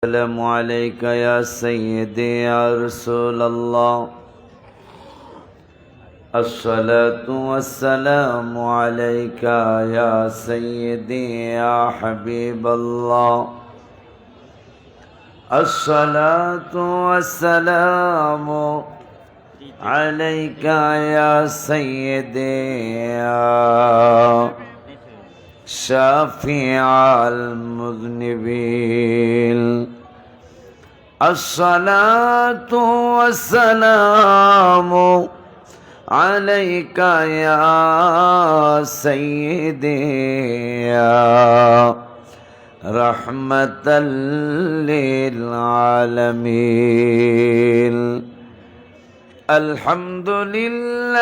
السلام عليك يا سيدي يا رسول الله. الصلاة والسلام عليك يا سيدي يا حبيب الله. الصلاة والسلام عليك يا سيدي يا شافع المذنبين. الصلاة والسلام عليك يا سيدي يا رحمة للعالمين. الحمد لله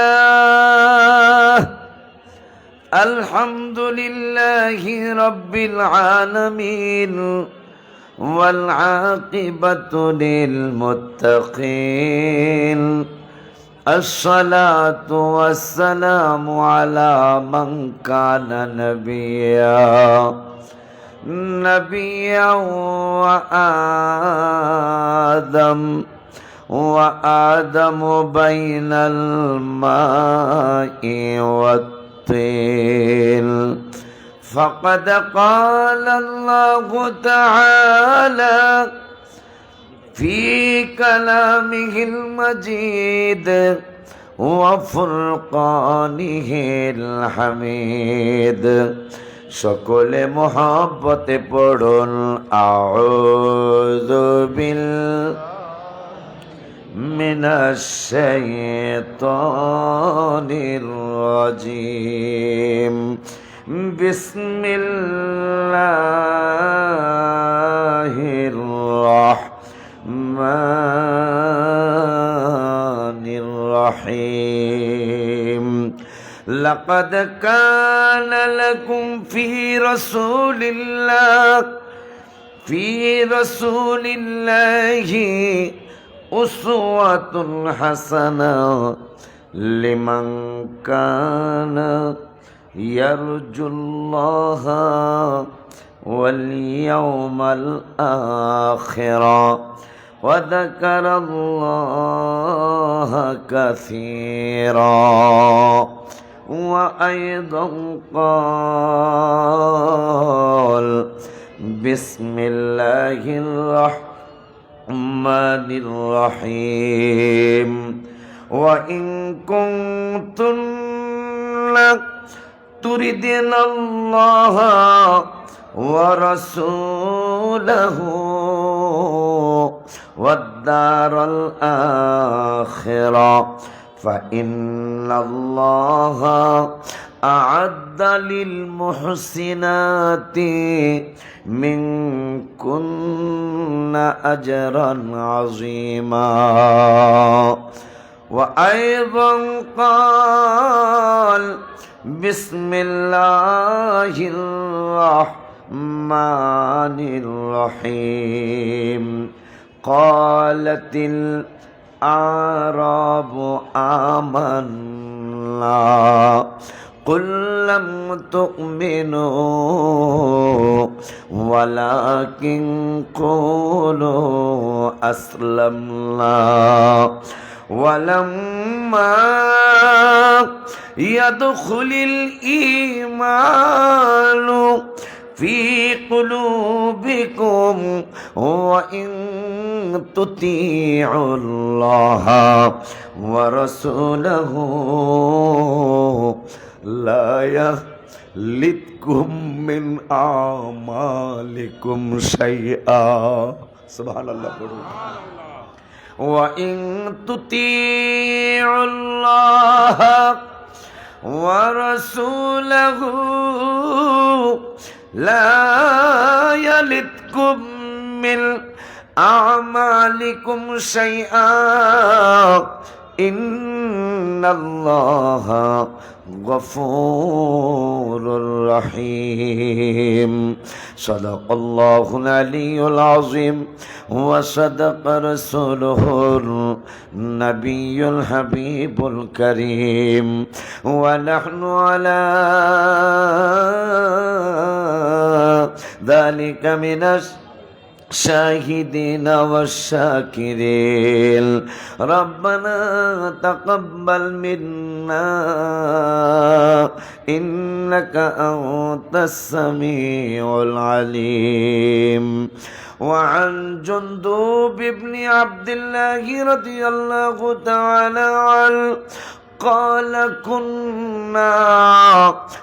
الحمد لله رب العالمين والعاقبة للمتقين. الصلاة والسلام على من كان نبيا وآدم بين الماء والطين. فقد قال الله تعالى في كلامه المجيد وفرقانه الحميد. সকলে মোহাব্বতে পড়ুন আউযু মিনাশ শাইতানির রাজিম। বিসমিল্লাহির রাহমানির রহিম। লাকাদ কানা লাকুম ফি রাসূলিল্লাহি উসওয়াতুন হাসানাহ লিমান কানা ইয়ারজুল্লাহা ওয়াল ইয়াওমাল আখিরা ওয়া যাকারাল্লাহা কাসীরা। وأيضا قال بسم الله الرحمن الرحيم. وإن كنتن تردن الله ورسوله والدار الآخرة فإن الله أعد للمحسنات منكن أجرا عظيما. وأيضا قال بسم الله الرحمن الرحيم. قالت الأعراب آمنا قل لم تؤمنوا ولكن قولوا أسلمنا ولما يدخل الإيمان في قلوبكم وإن تطيعوا الله ورسوله لا يلدكم من أعمالكم شيئا. سبحان الله. وإن تطيعوا الله ورسوله لا يلدكم من أعمالكم شيئا إن الله غفور رحيم. صدق الله العلي العظيم وصدق رسوله النبي الحبيب الكريم. ونحن على ذلك من الشاهدين والشاكرين ربنا تقبل منا إنك أنت السميع العليم وعن جندب بن عبد الله رضي الله تعالى عنه قال كنا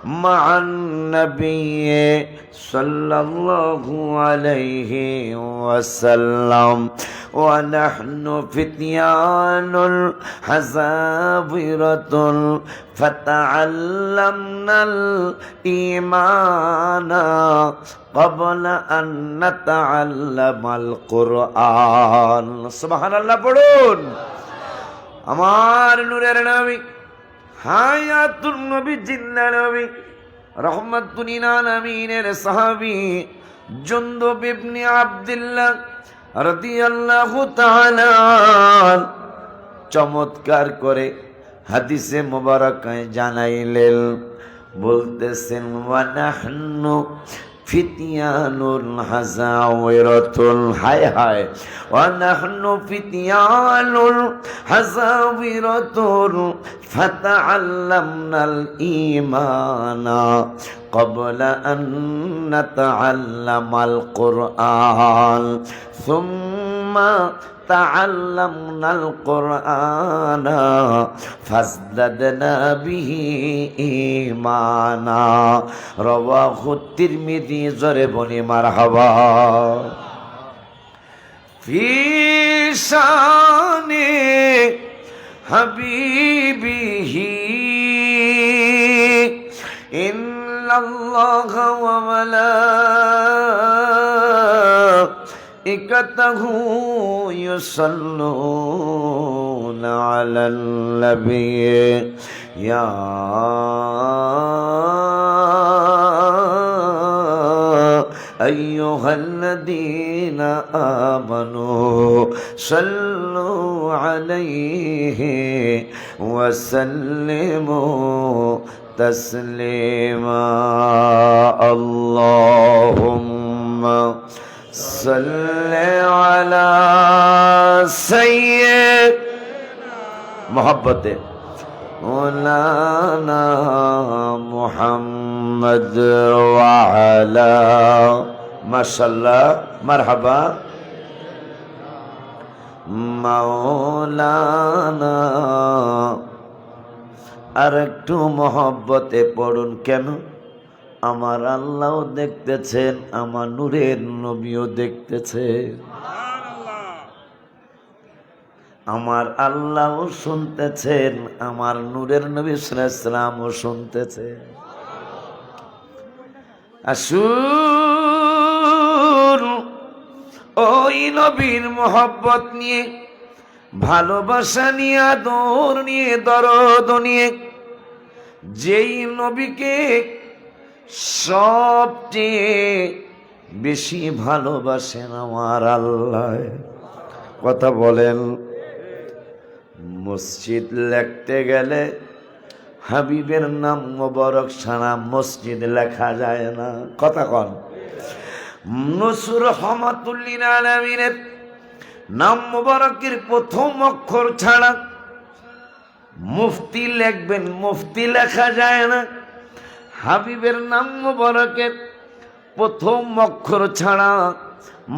مع النبي صلى الله عليه وسلم ونحن فتيان حزاورة فتعلمنا الإيمان قبل أن نتعلم القرآن سبحان الله পড়ুন আমার নূরের নবী হায়াতুন নবী জিন্দা নবী রহমাতুল লিল আলামিনের সাহাবী জুনদুব ইবনে আব্দুল্লাহ রাদিয়াল্লাহু তাআলা চমৎকার করে হাদিসে মুবারাকায় জানাইলেন বলতেছেন ওয়া নাহনু ফিতিয়ানুল হাজাওয়ারাতুল হায় হায় ওয়া নাহনু ফিতিয়ানুল হাজাওয়ারাতুল ফাতাআল্লামনাল ঈমানা ক্বাবলা আন নাতাআল্লামাল কুরআন সুম্মা تعلمنا القرآن فازددنا به إيمانا رواه الترمذي ضربني مرحبا في شان حبيبه إن الله وملائكته يصلون على النبي يا أيها الذين آمنوا صلوا عليه وسلموا تسليما اللهم صل على سيد محبت مولانا محمد وعلى ما شاء الله مرحبا مولانا আরেকটু মহব্বতে পড়ুন কেন আমার আল্লাহও দেখতেছেন আমার নূরের নবীও দেখতেছেন আমার আল্লাহও শুনতেছেন আমার নূরের নবী সাল্লাল্লাহু আলাইহি ওয়াসাল্লামও শুনতেছেন আসুন ওই নবীর মহব্বত নিয়ে ভালোবাসা নিয়ে আদর নিয়ে দরদ নিয়ে যেই নবীকে সবচেয়ে বেশি ভালোবাসেন আমার আল্লাহ কথা বলেন মসজিদ লিখতে গেলে হাবিবের নাম মোবারক ছাড়া মসজিদ লেখা যায় না কথা কন নসরুল রহমাতুল লিল আলামিনের নাম মোবারকের প্রথম অক্ষর ছাড়া মুফতি লিখবেন মুফতি লেখা যায় না হাবিবের নাম মোবারকের প্রথম অক্ষর ছাড়া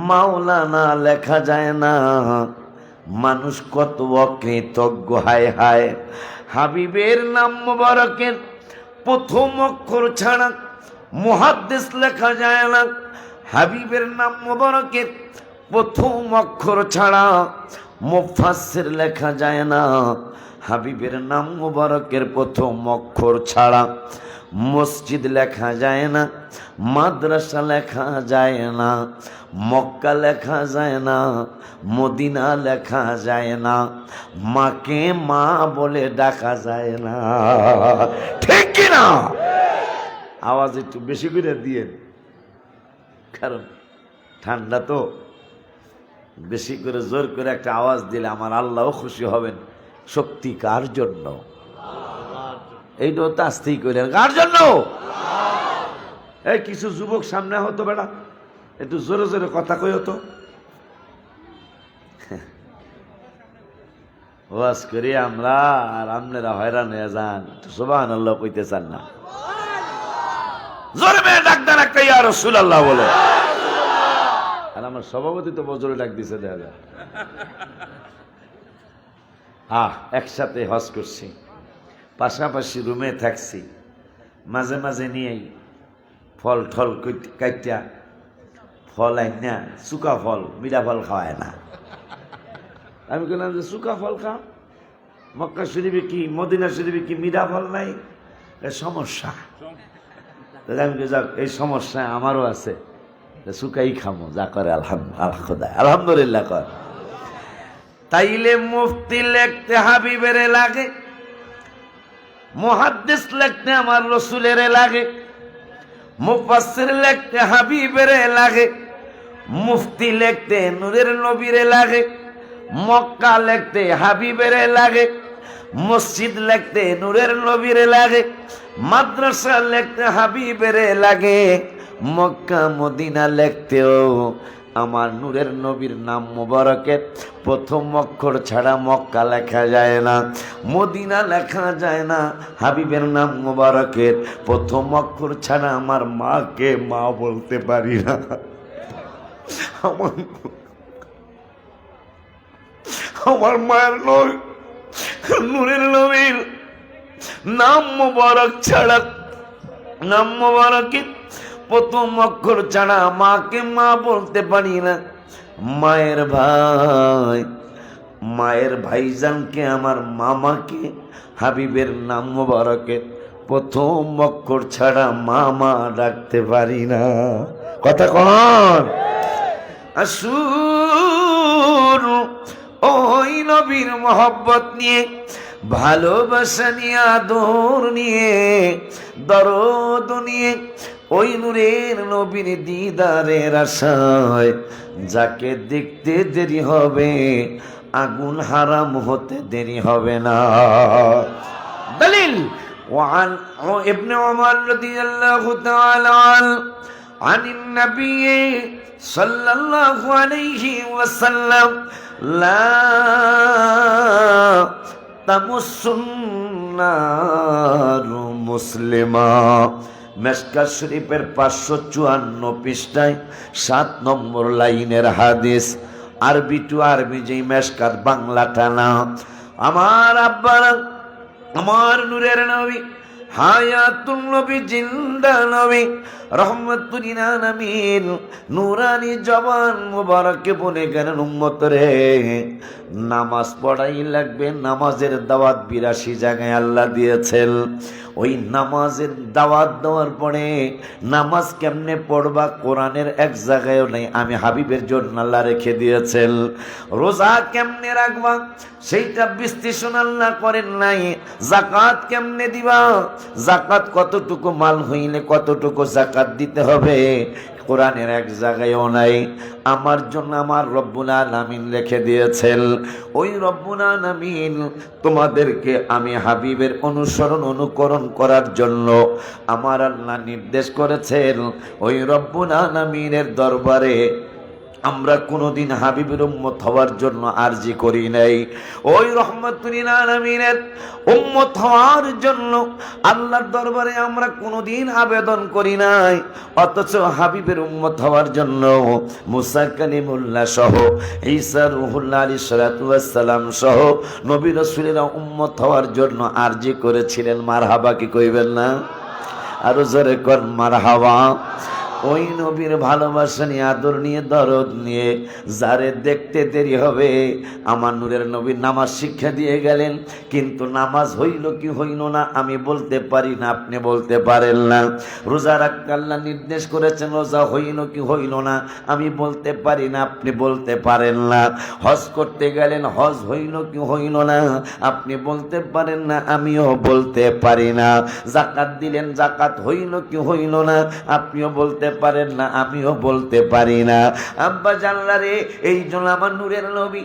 মাওলানা লেখা যায় না মানুষ কত অকৃতজ্ঞ হায় হায় হাবিবের নাম মোবারকের প্রথম অক্ষর ছাড়া মুহাদ্দিস লেখা যায় না হাবিবের নাম মোবারকের প্রথম অক্ষর ছাড়া মুফাসসির লেখা যায় না হাবিবের নাম মোবারকের প্রথম অক্ষর ছাড়া মসজিদ লেখা যায় না মাদ্রাসা লেখা যায় না মক্কা লেখা যায় না মদিনা লেখা যায় না মাকে মা বলে ডাকা যায় না ঠিক কি না আওয়াজ একটু বেশি করে দিয়েন কারণ ঠান্ডা তো বেশি করে জোর করে একটা আওয়াজ দিলে আমার আল্লাহও খুশি হবেন শক্তি কার জন্য এইটাও তো আস্তেই কইলেন কার জন্য এই কিছু যুবক সামনে হতো বেড়া একটু জোরে জোরে কথা কই হতো ওয়াজ করি আমরা, আর আপনারা হয়রান হয়ে যান। সুবহানাল্লাহ কইতে চান না? জোরে মেয়ে ডাক দেন একটা ইয়া রাসূলুল্লাহ বলে। আর আমার সভাপতি তো বজরে ডাক দিছে, দেখা যায়। একসাথে হজ করছি, পাশাপাশি রুমে থাকছি, মাঝে মাঝে নিয়েই ফল ঠল কাইটা ফল আইনা, চুকা ফল মিঠা ফল খাওয়ায় না। আমি বললাম যে চুকা ফল খাও, মক্কা শরীফে কি মদিনা শরীফে কি মিঠা ফল নাই? সমস্যা। আমি যাক এই সমস্যা আমারও আছে, চুকাই খামো, যা করে আলহামদুলিল্লাহ কর। তাইলে মুফতি লিখতে হাবিবের লাগে, মুহাদ্দিস লিখতে আমার রসুলের লাগে, মুফাসসির লিখতে হাবিবের লাগে, মুফতি লিখতে নূরের নবীর লাগে, মক্কা লিখতে হাবিবের লাগে, মসজিদ লিখতে নূরের নবীর লাগে, মাদ্রাসা লিখতে হাবিবের লাগে, মক্কা মদিনা লিখতেও আমার নূরের নবীর নাম মুবারকের প্রথম অক্ষর ছাড়া মক্কা লেখা যায় না, মদিনা লেখা যায় না। হাবিবের নাম মুবারকের প্রথম অক্ষর ছাড়া আমার মাকে মা বলতে পারি না। আমার মায়ের নূরের নবীর নাম মুবারক ছাড়া, নাম মুবারকের প্রথম অক্ষর ছাড়া মাকে মা বলতে পারি না। মায়ের ভাইজানকে আমার মামাকে হাবিবের নাম মুবারকের প্রথম অক্ষর ছাড়া মামা ডাকতে পারি না। কথা কন আসুন ওই নবীর মহব্বত নিয়ে, ভালোবাসা নিয়ে, আদর নিয়ে, দরদ নিয়ে, ওই নূরের নবীর দিদারের আশায় যাকে দেখতে দেরি হবে আগুন হারাম হতে দেরি হবে না। দলিল وعن ابن عمر رضي الله تعالى عن النبي صلى الله عليه وسلم لا تمس النار مسلما। মেশকাত শরীফের 554 পৃষ্ঠায় 7 নম্বর লাইনের হাদিস। আরবি টু আরবি যেই মেশকাত, বাংলাটা না। আমার আব্বারা, আমার নূরের নবী, হায়াতুল নবী, জিন্দা নবী, রহমাতুল লিল আলামিন, নূরানি জবান মুবারকে বলে গেলেন, উম্মত রে নামাজ পড়াই লাগবে। নামাজের দাওয়াত 82 জায়গায় আল্লাহ দিয়েছেন। ওই নামাজের দাওয়াত দেওয়ার পরে নামাজ কেমনে পড়বা কোরআনের এক জায়গায়ও নেই, আমি হাবিবের জন্য আল্লাহ রেখে দিয়েছেন। রোজা কেমনে রাখবা সেইটা বিশ্লেষণ আল্লাহ করেন নাই। যাকাত কেমনে দিবা, যাকাত কতটুকু মাল হইলে কতটুকু যাকাত দিতে হবে কোরআনের এক জায়গায়ও নাই। আমার জন্য আমার রব্বুল আলামিন লিখে দিয়েছেন। ওই রব্বুল আলামিন তোমাদেরকে আমি হাবিবের অনুসরণ অনুকরণ করার জন্য আমার আল্লাহ নির্দেশ করেছেন। ওই রব্বুল আলামিনের দরবারে আমরা কোনোদিন হাবিবের উম্মত হওয়ার জন্য আরজি করি নাই। ওই রহমাতুল লিল আলামিনের উম্মত হওয়ার জন্য আল্লাহর দরবারে আমরা কোনোদিন আবেদন করি নাই। অথচ হাবিবের উম্মত হওয়ার জন্য মুসা কালিমুল্লাহ সহ, ঈসা রূহুল্লাহ আলাইহিস সালাতু ওয়াস সালাম সহ নবী রাসূলেরা উম্মত হওয়ার জন্য আরজি করেছিলেন। মারহাবা কি কইবেন না? আরো জোরে কর মারহাবা। ওই নবীর ভালোবাসা নিয়ে, আদর নিয়ে, দরদ নিয়ে যারে দেখতে দেরি হবে, আমার নূরের নবী নামাজ শিক্ষা দিয়ে গেলেন। কিন্তু নামাজ হইল কি হইল না আমি বলতে পারি না, আপনি বলতে পারেন না। রোজা রাখতে আল্লাহ নির্দেশ করেছেন, রোজা হইল কি হইল না আমি বলতে পারি না, আপনি বলতে পারেন না। হজ করতে গেলেন, হজ হইল কি হইল না আপনি বলতে পারেন না, আমিও বলতে পারি না। যাকাত দিলেন, যাকাত হইল কি হইল না আপনিও বলতে পারেন না, আমিও বলতে পারি না। আব্বা জানলা রে, এই জন্য আমার নূরের নবী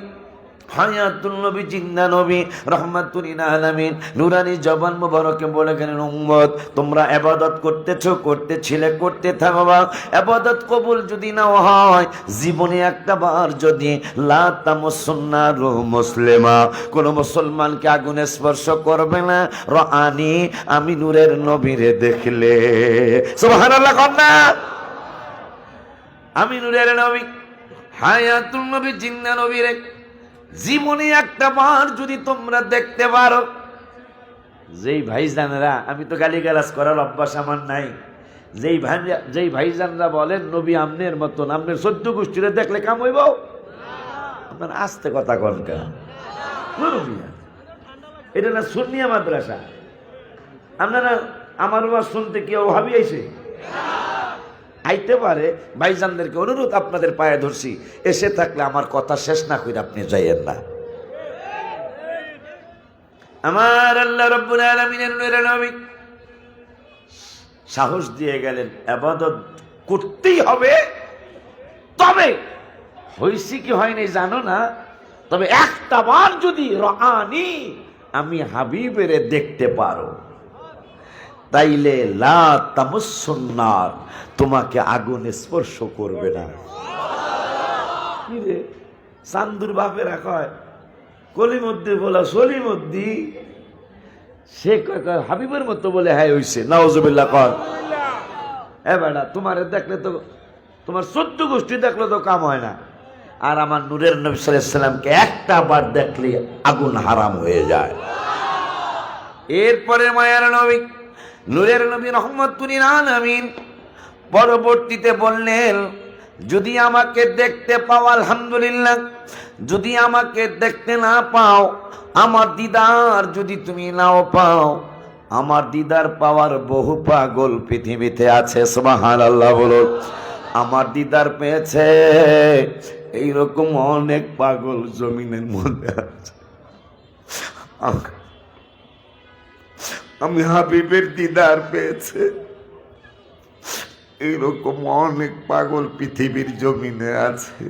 হায়াতুল নবী জিন্দা নবী রহমাতুল লিল আলামিন নূরানি জবান মুবারকে বলে গেলেন, উম্মত তোমরা ইবাদত করতেছিলে, করতে থাকবা। ইবাদত কবুল যদি না হয়, জীবনে একটা বার যদি লা তামাসসুন্নারু মুসলিমা, কোন মুসলমানকে আগুনে স্পর্শ করবে না, রাআনি আমি নূরের নবীরে দেখলে। সুবহানাল্লাহ কন্যা, আমি নূরের নবী হায়াতুল নবী জিন্দা নবীরে জীবনে একটা বার যদি তোমরা দেখতে পারো। যেই ভাইজানরা, আমি তো গালিগালাজ করার অভ্যাস আমার নাই, যেই ভাইজানরা বলেন নবী আমনের মতন, আমনের 14 গোষ্ঠীরে দেখলে কাম হইব, আপনার আস্তে কথা কন কা, এটা না সুন্নিয়া মাদ্রাসা। আপনারা আমার ওয়াজ শুনতে কেউ ভাবি আইছে? আইতে পারে। ভাইজানদেরকে অনুরোধ, আপনাদের পায়ে ধরছি, এসে থাকলে আমার কথা শেষ না করে আপনি যাইয়েন না। আমার আল্লাহ রাব্বুল আলামিনের নূরের নবী সাহস দিয়ে গেলেন, ইবাদত করতেই হবে। তবে হইছে কি হয়নি জানো না, তবে একটা বার যদি রাআনি আমি হাবিবের দেখতে পারো, তাইলে লা তামাসসুন্নার তোমাকে আগুন স্পর্শ করবে না। কি রে চান্দুর বাপে রাখয় কলিমদ্দি বলা সলিমদ্দি, সে কয় হাবিবের মতো বলে হ্যাঁ হইছে, নাউজুবিল্লাহ কর। এ বেটা, তোমারে দেখলে তো, তোমার 14 গোষ্ঠী দেখলে তো কাম হয় না, আর আমার নূরের নবী সাল্লাল্লাহু আলাইহি সাল্লামকে একটা বার দেখলে আগুন হারাম হয়ে যায়। এরপরে মায়ার নবী নূরের নবী রহমাতুল লিল আলামিন পরবর্তীতে বললেন, যদি আমাকে দেখতে পাও আলহামদুলিল্লাহ, যদি আমাকে দেখতে না পাও, আমার দিদার যদি তুমি নাও পাও, আমার দিদার পাওয়ার বহু পাগল পৃথিবীতে আছে। সুবহানাল্লাহ বলুন। আমার দিদার পেয়েছে এইরকম অনেক পাগল জমিনের মধ্যে আছে। আমি হাবিবের দিদার পেয়েছে এইরকম অনেক পাগল পৃথিবীর জমিনে আছে।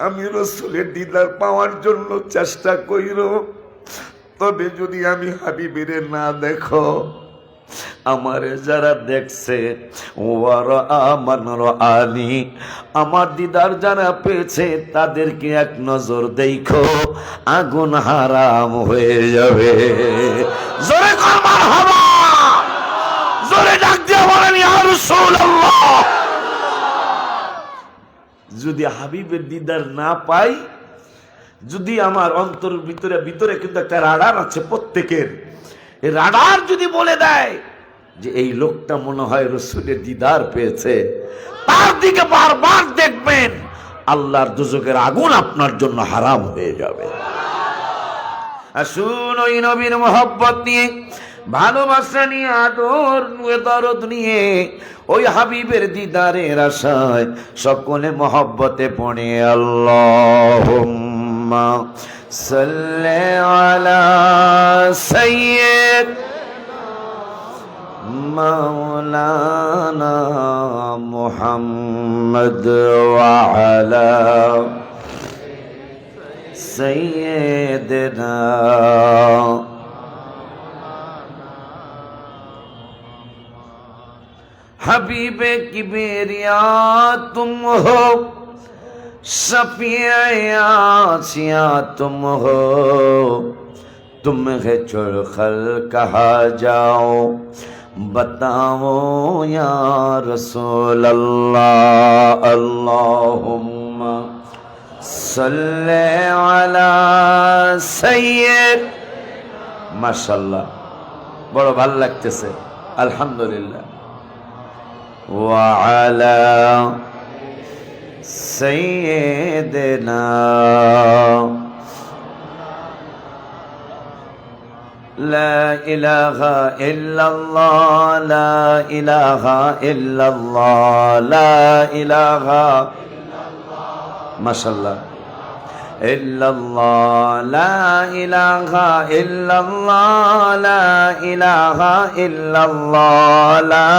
আমি রাসূলের দিদার পাওয়ার জন্য চেষ্টা কইর, তবে যদি আমি হাবিবের না দেখো, আমারে যারা দেখছে আনি, আমার দিদার যারা পেয়েছে তাদেরকে এক নজর দেখো, আগুন হারাম হয়ে যাবে। জোরে কর মারহাবা, জোরে ডাক দিয়ে বলেন ইয়া রাসূলুল্লাহ। যদি হাবিবের দিদার না পাই, যদি আমার অন্তরের ভিতরে কিন্তু একটা রাডার আছে প্রত্যেকের, এই রাডার যদি বলে দেয় যে এই লোকটা মনে হয় রাসূলের দিদার পেয়েছে, তার দিকে বারবার দেখবেন, আল্লাহর দোজখের আগুন আপনার জন্য হারাম হয়ে যাবে। আসুন ওই নবীর মহব্বত নিয়ে, ভালোবাসা নিয়ে, আদর নিয়ে, দরদ নিয়ে, ওই হাবিবের দিদারের আশায় সকলে মহব্বতে পড়ে আল্লাহুম্মা সাল্লি আলা সাইয়্যিদ মাওলানা মুহাম্মদ ওয়া আলা সাইয়্যিদিনা हबीबे किबरिया तुम हो, शफीया आसिया तुम हो, तुम्हें चुड़खल कहा जाओ, बताओ या रसूल अल्लाह। अल्लाहुम्मा सल्ले अला सय्यद। माशाल्लाह, बड़ा ভালো লাগতেছে, আলহামদুলিল্লাহ। وعلى سيدنا لا إله إلا الله، لا إله إلا الله، لا إله ما شاء الله إلا الله، لا إله إلا الله، لا إله إلا الله، لا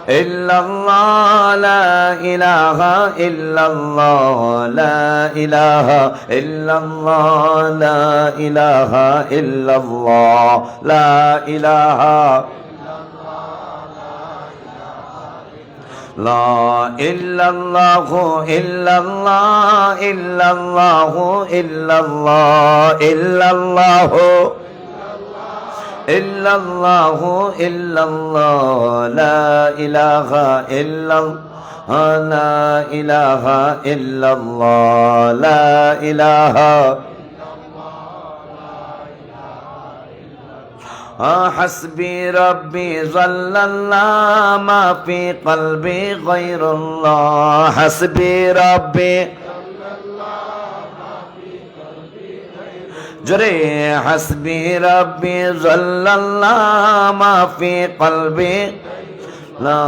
إلا الله، لا إله إلا الله، لا ইলাহা ইল্লাল্লাহ লা ইলাহা ইল্লাল্লাহ লা ইলাহা লা ইল্লাল্লাহু ইল্লাল্লাহ ইল্লাল্লাহু ইল্লাল্লাহ ইল্লাল্লাহু ইল্লাল্লাহু ইল্লাল্লাহ লা ইলাহা ইল্লাল্লাহ লা ইলাহা ইল্লাল্লাহ লা ইলাহা حسبي ربي ظل الله ما في قلبي غير الله حسبي ربي جري حسبي ربي ظل الله ما في قلبي لا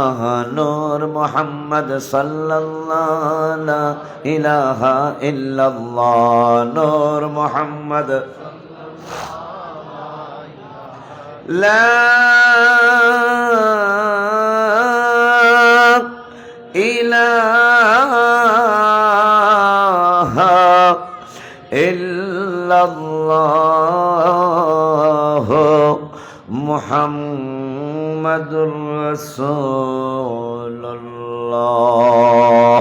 نور محمد صلى الله لا إله إلا الله نور محمد لا إله إلا الله محمد رسول الله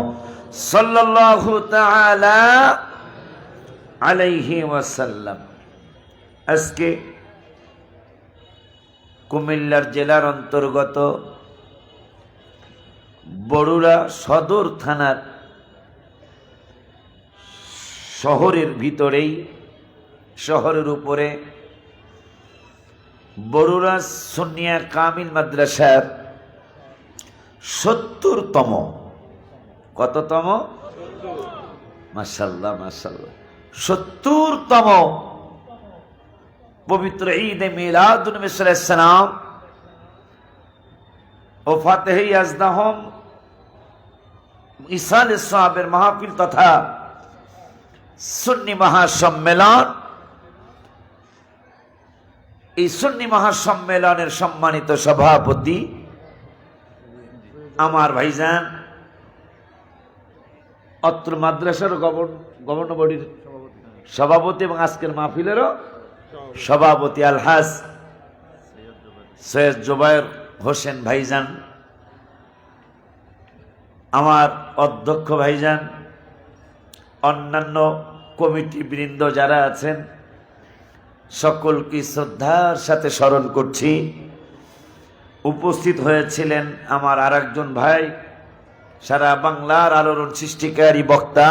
صلى الله تعالى عليه وسلم আজকে কুমিল্লার জেলার অন্তর্গত বরুড়া সদর থানার শহরের ভিতরেই শহরের উপরে বরুড়া সুন্নিয়া কামিল মাদ্রাসার ৭০তম কততম মাশাআল্লাহ মাশাআল্লাহ ৭০তম পবিত্র ঈদে মিলাদুন নবী সাল্লাল্লাহু আলাইহি সাল্লাম ও ফাতেহে আজদাহম ইসালে সাহাবের মাহফিল তথা সুন্নি মহাসম্মেলন এই সুন্নি মহাসম্মেলনের সম্মানিত সভাপতি আমার ভাইজান অত্র মাদ্রাসার গভর্নর বডির সভাপতি এবং আজকের মাহফিলেরও সভাপতি আলহাজ সৈয়দ জুবায়ের হোসেন ভাইজান, আমার অধ্যক্ষ ভাইজান, অন্যান্য কমিটি বৃন্দ যারা আছেন সকলকে শ্রদ্ধার সাথে স্মরণ করছি। উপস্থিত হয়েছিলেন আমার আরেকজন ভাই, সারা বাংলার আলোড়ন সৃষ্টিকারী বক্তা,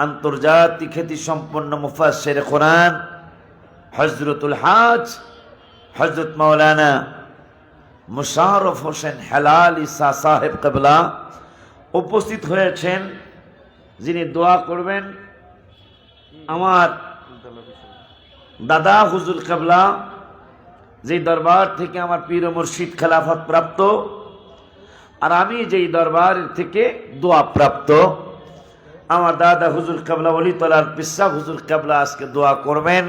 আন্তর্জাতিক খ্যাতি সম্পন্ন মুফাসসির কোরআন হযরতুল হাজ হযরত মাওলানা মুশাররফ হোসেন হেলালি সাহেব কিবলা উপস্থিত হয়েছেন, যিনি দোয়া করবেন। আমার দাদা হুজুর কিবলা যেই দরবার থেকে আমার পীর ও মুর্শিদ খেলাফত প্রাপ্ত, আর আমি যেই দরবার থেকে দোয়া প্রাপ্ত, আমার দাদা হুজুর কিবলা ওলিতলার পিসা হুজুর কিবলা আজকে দোয়া করবেন।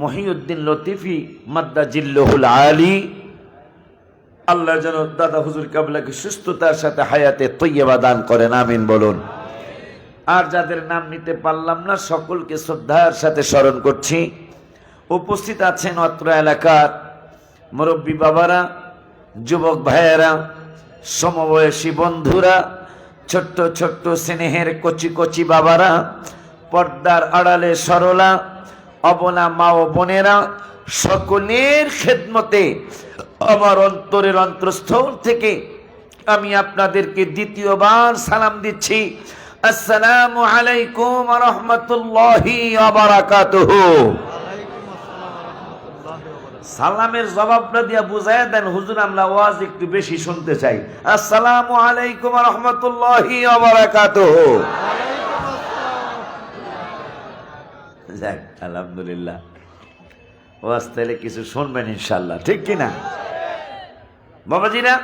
মহিউদ্দিন লতিফি মাদ্দাজিল্লুহুল আলী, আল্লাহ যেন দাদা হুজুর কিবলাকে সুস্থতার সাথে হায়াতে তৈয়বা দান করেন, আমিন বলুন। আর যাদের নাম নিতে পারলাম না সকলকে শ্রদ্ধার সাথে স্মরণ করছি। উপস্থিত আছেন অত্র এলাকার মুরব্বী বাবারা, যুবক ভাইয়েরা, সমবয়সী বন্ধুরা, ছোট্ট ছোট্ট স্নেহের কচি কচি বাবারা, পর্দার আড়ালে সরলা অবলা মা ও বোনেরা, সকলের খেদমতে আমার অন্তরের অন্তঃস্থল থেকে আমি আপনাদেরকে দ্বিতীয়বার সালাম দিচ্ছি। আসসালামু আলাইকুম ওয়া রাহমাতুল্লাহি ওয়া বারাকাতুহু। সালামের জবাবটা দিয়া বুঝায় দেন হুজুর, আমরা ওয়াজ একটু বেশি শুনতে চাই। আসসালামু আলাইকুম ওয়া রাহমাতুল্লাহি ওয়া বারাকাতুহু। যাক, আলহামদুলিল্লাহ, ওয়াজ তাহলে কিছু শুনবেন ইনশাআল্লাহ, ঠিক কিনা বাবাজিরা?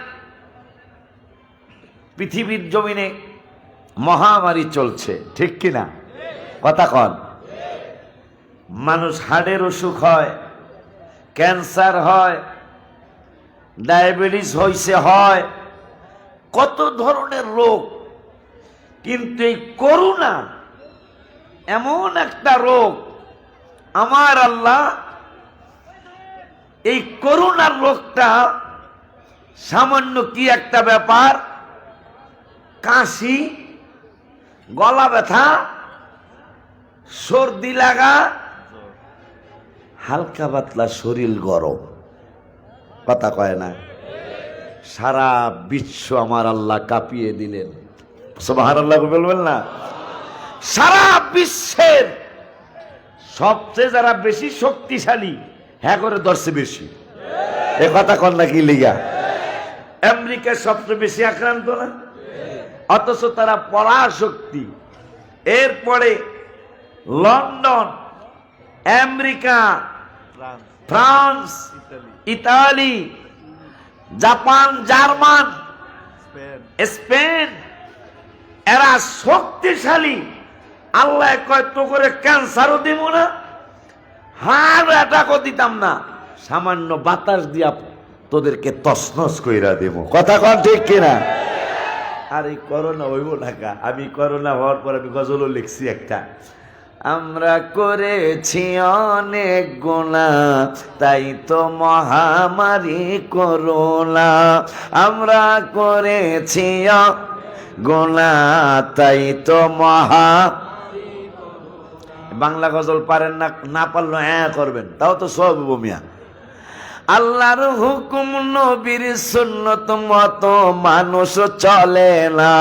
পৃথিবীর জমিনে মহামারী চলছে, ঠিক কিনা কথা কন? মানুষ হার্টের অসুখ হয়, ক্যান্সার হয়, ডায়াবেটিস হইছে হয়, কত ধরনের রোগ কিন্তু এই করুণা এমন একটা রোগ, আমার আল্লাহ এই করুণার রোগটা সামান্য কি একটা ব্যাপার, কাশি, গলা ব্যথা, সর্দি লাগা, হালকা পাতলা শরীর গরম, কথা কয় না, সারা বিশ্ব আমার আল্লাহ কাঁপিয়ে দিলেন। সুবহানাল্লাহ বলবেন না? সারা বিশ্বের সবচেয়ে যারা বেশি শক্তিশালী, হ্যাঁ করে ধরছে বেশি, এ কথা কন না কি লিগা? আমেরিকা সবচেয়ে বেশি আক্রান্ত না, অথচ তারা পরাশক্তি। এরপরে London, America, France, Italy, Japan, German, Spain, এরা শক্তিশালী। আল্লাহ কয় তো করে ক্যান্সারও দিব না, হার্ট অ্যাটাকও দিতাম না, সামান্য বাতাস দিয়া তোদেরকে তছনছ কইরা দেব। কথা কন ঠিক কিনা? আর এই করোনা হইব ঢাকা। আমি করোনা হওয়ার পর আমি গজলও লিখছি একটা, আমরা করেছি অনেক গুনাহ, তাই তো মহামারী করোনা। আমরা করেছি গুনাহ, তাই তো বাংলা গজল পারেন না, না পারলো হ্যাঁ করবেন, তাও তো সব মিয়া। আল্লাহর হুকুম নবীর সুন্নত মতো মানুষ চলে না,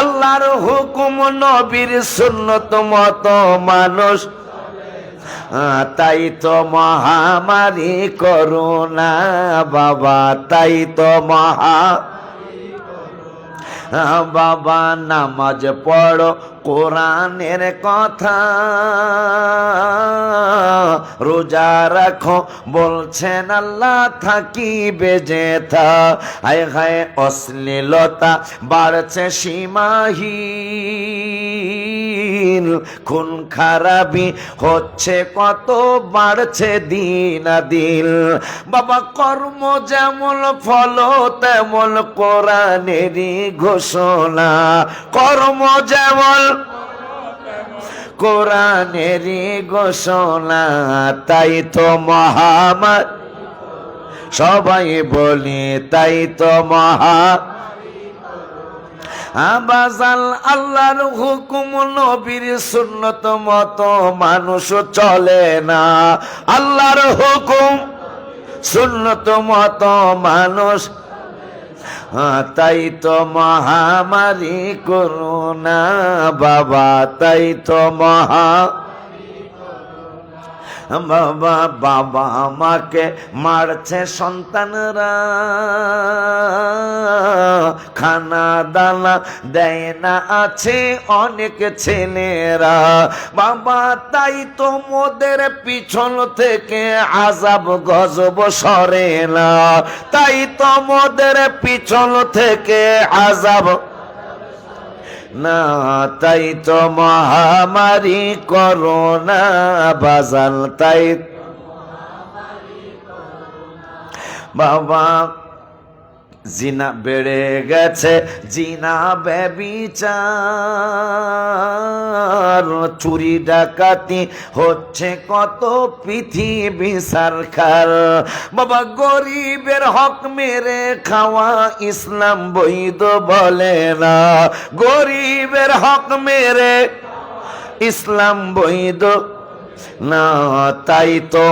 আল্লাহর হুকুম নবীর সুন্নত মতো মানুষ, তাই তো মহামারী করোনা বাবা, তাই তো বাবা নামাজ পড়ো, কোরআনের কথা, রোজা রাখো বলছেন আল্লাহ, থাকিবে যেথা। হায় হায় অশ্লীলতা বাড়ছে সীমাহীন, খুন খারাপি হচ্ছে কত, বাড়ছে দিন দিন। বাবা কর্ম যেমন ফল তেমন কোরআনেরই ঘোষণা, কর্ম যেমন কোরআনেরই ঘোষণা, তাই তো মহামারী, সবাই বলি তাই তো আবাজাল আল্লাহর হুকুম নবীর সুন্নত মতো মানুষ চলে না, আল্লাহর হুকুম সুন্নত মতো মানুষ, তাই তো মহামারী করোনা বাবা, তাই তো বাবা বাবা আমাকে মারছে সন্তানরা, খানা দানা দেয় না আছে অনেক ছেলেরা বাবা, তাই তো মোদের পিছন থেকে আযাব গজব সরে না, তাই তো মোদের পিছন থেকে আযাব না, তাই তো মহামারী করোনা বাজাল, তাই বাবা জিনা বেড়ে গেছে, জিনা ব্যভিচার, চুরি ডাকাতি হচ্ছে কত, পৃথিবী সরকার বাবা, গরিবের হক মেরে খাওয়া ইসলাম বৈধ বলে না, গরিবের হক মেরে ইসলাম বৈধ না, তাই তো